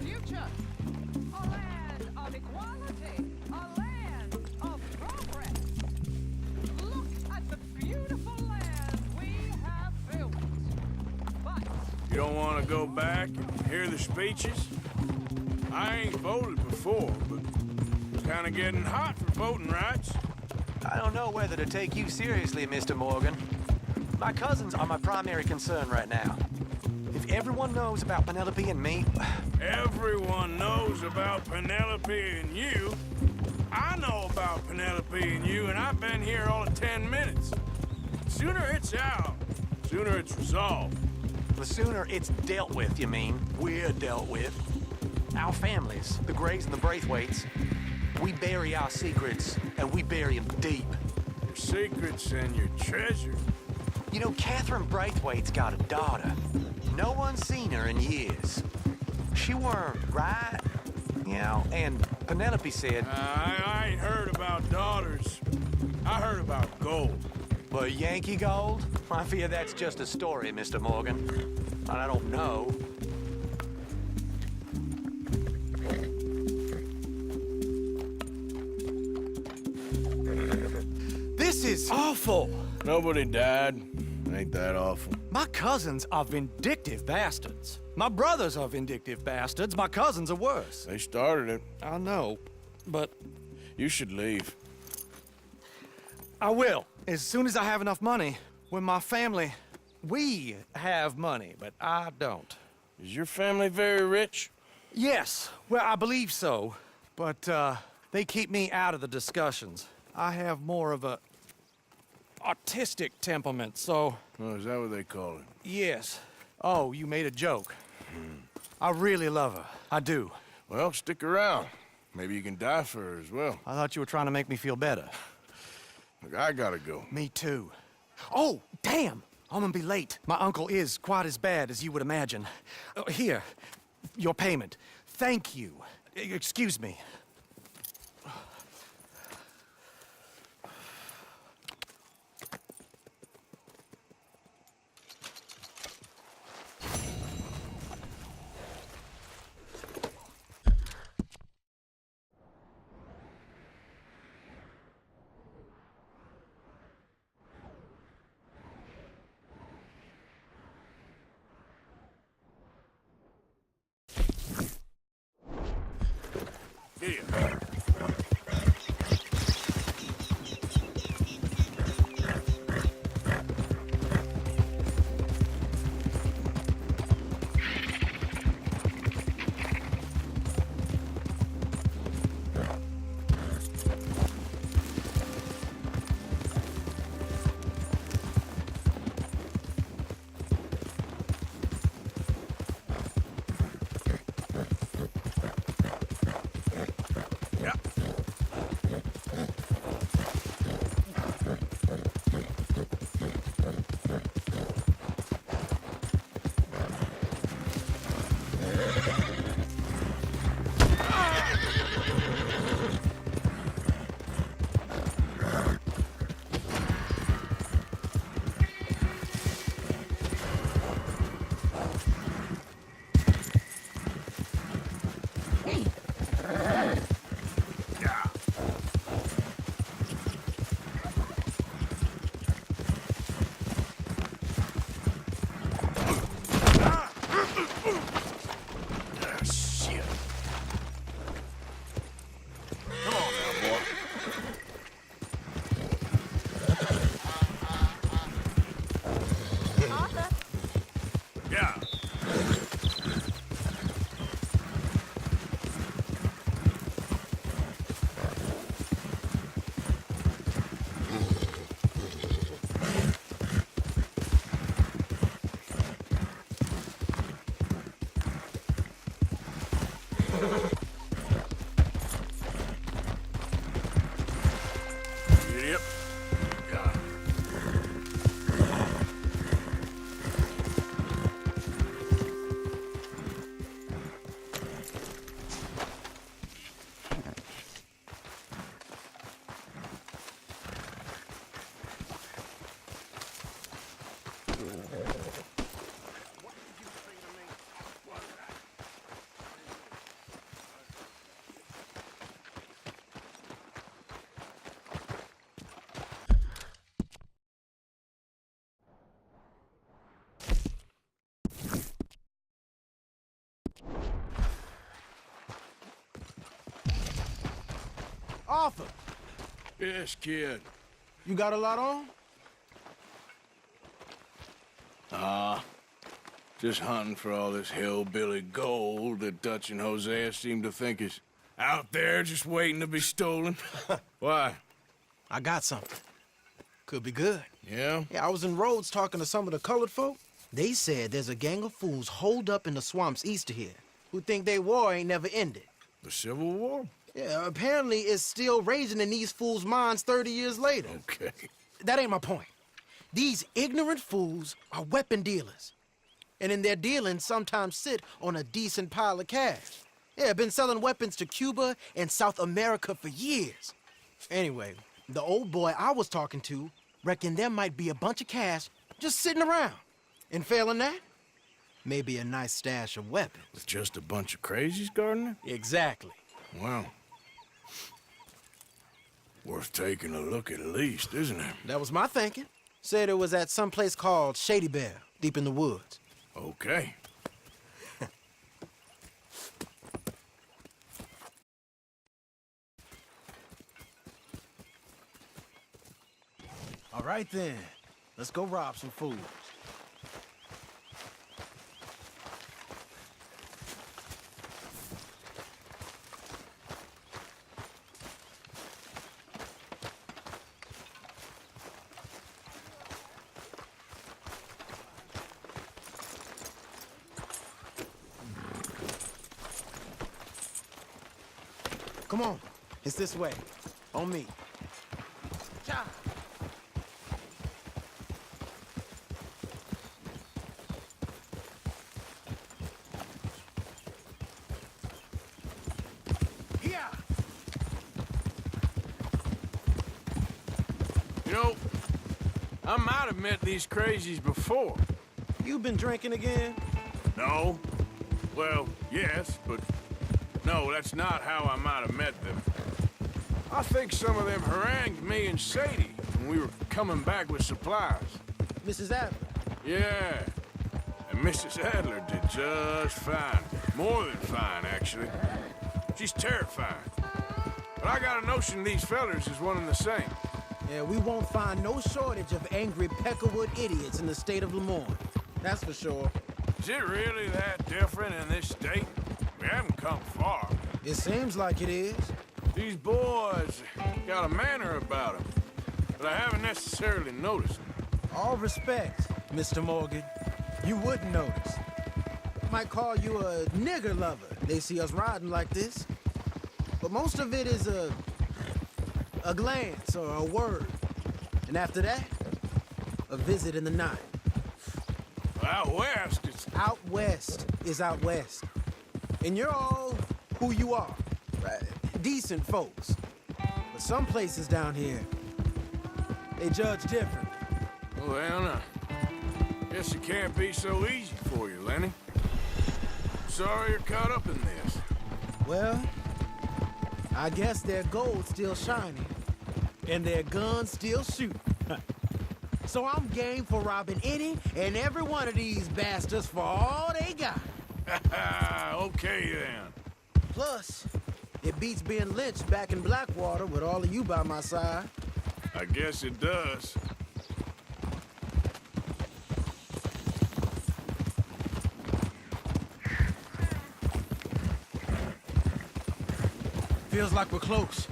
future. A land of equality. A land of progress. Look at the beautiful land we have built. But You don't want to go back and hear the speeches? I ain't voted before, but it's kind of getting hot for voting rights. I don't know whether to take you seriously, Mr. Morgan. My cousins are my primary concern right now. If everyone knows about Penelope and me... Everyone knows about Penelope and you. I know about Penelope and you, and I've been here all of 10 minutes. Sooner it's out, sooner it's resolved. The sooner it's dealt with, you mean? We're dealt with. Our families, the Greys and the Braithwaites, we bury our secrets, and we bury them deep. Your secrets and your treasure. You know, Catherine Braithwaite's got a daughter. No one's seen her in years. She weren't right, you know, and Penelope said... I ain't heard about daughters. I heard about gold. But Yankee gold? I fear that's just a story, Mr. Morgan. And I don't know. This is awful! Nobody died. Ain't that awful? My cousins are vindictive bastards. My brothers are vindictive bastards. My cousins are worse. They started it. I know, but You should leave. I will. As soon as I have enough money. When my family... We have money, but I don't. Is your family very rich? Yes, well, I believe so. But, they keep me out of the discussions. I have more of a... artistic temperament, so... Oh, is that what they call it? Yes. Oh, you made a joke. I really love her. I do. Well, stick around. Maybe you can die for her as well. I thought you were trying to make me feel better. Look, I gotta go. Me too. Oh, damn! I'm gonna be late. My uncle is quite as bad as you would imagine. Here, your payment. Thank you. Excuse me. Here. Yep. Yeah. Arthur, Yes, kid. you got a lot on? Just hunting for all this hillbilly gold that Dutch and Hosea seem to think is out there just waiting to be stolen. Why? I got something. Could be good. Yeah? Yeah, I was in Rhodes talking to some of the colored folk. They said there's a gang of fools holed up in the swamps east of here who think their war ain't never ended. The Civil War? Yeah, apparently it's still raging in these fools' minds 30 years later. Okay. That ain't my point. These ignorant fools are weapon dealers. And in their dealings sometimes sit on a decent pile of cash. Yeah, been selling weapons to Cuba and South America for years. Anyway, the old boy I was talking to reckoned there might be a bunch of cash just sitting around. And failing that, maybe a nice stash of weapons. With just a bunch of crazies guarding it? Exactly. Wow. Worth taking a look at least, isn't it? That was my thinking. Said it was at some place called Shady Bear, deep in the woods. Okay. All right then, let's go rob some fools. Come on, it's this way. On me. Cha! Here! You know, I might have met these crazies before. You been drinking again? No? Well, yes, but no, that's not how I might have met them. I think some of them harangued me and Sadie when we were coming back with supplies. Mrs. Adler. Yeah, and Mrs. Adler did just fine. More than fine, actually. She's terrifying. But I got a notion these fellers is one and the same. Yeah, we won't find no shortage of angry Peckerwood idiots in the state of Lemoyne. That's for sure. Is it really that different in this state? We haven't come far. It seems like it is. These boys got a manner about them, but I haven't necessarily noticed them. All respect, Mr. Morgan. You wouldn't notice. Might call you a nigger lover. They see us riding like this. But most of it is a glance or a word. And after that, a visit in the night. Out west, it's... Out west is out west. And you're all who you are. Right? Decent folks. But some places down here, they judge different. Well, guess it can't be so easy for you, Lenny. Sorry you're caught up in this. Well, I guess their gold's still shining, and their guns still shoot. So I'm game for robbing any and every one of these bastards for all they got. Okay, then. Plus, it beats being lynched back in Blackwater with all of you by my side. I guess it does. Feels like we're close.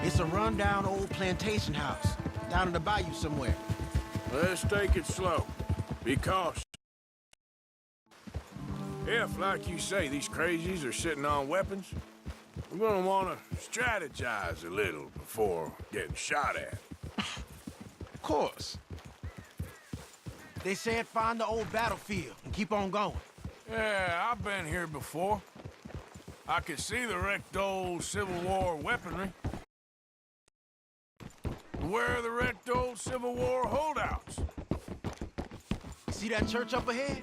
It's a rundown old plantation house, down in the bayou somewhere. Let's take it slow. Be cautious. If, like you say, these crazies are sitting on weapons, we're gonna want to strategize a little before getting shot at. Of course. They said find the old battlefield and keep on going. Yeah, I've been here before. I could see the wrecked old Civil War weaponry. Where are the wrecked old Civil War holdouts? See that church up ahead?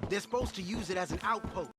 They're supposed to use it as an outpost.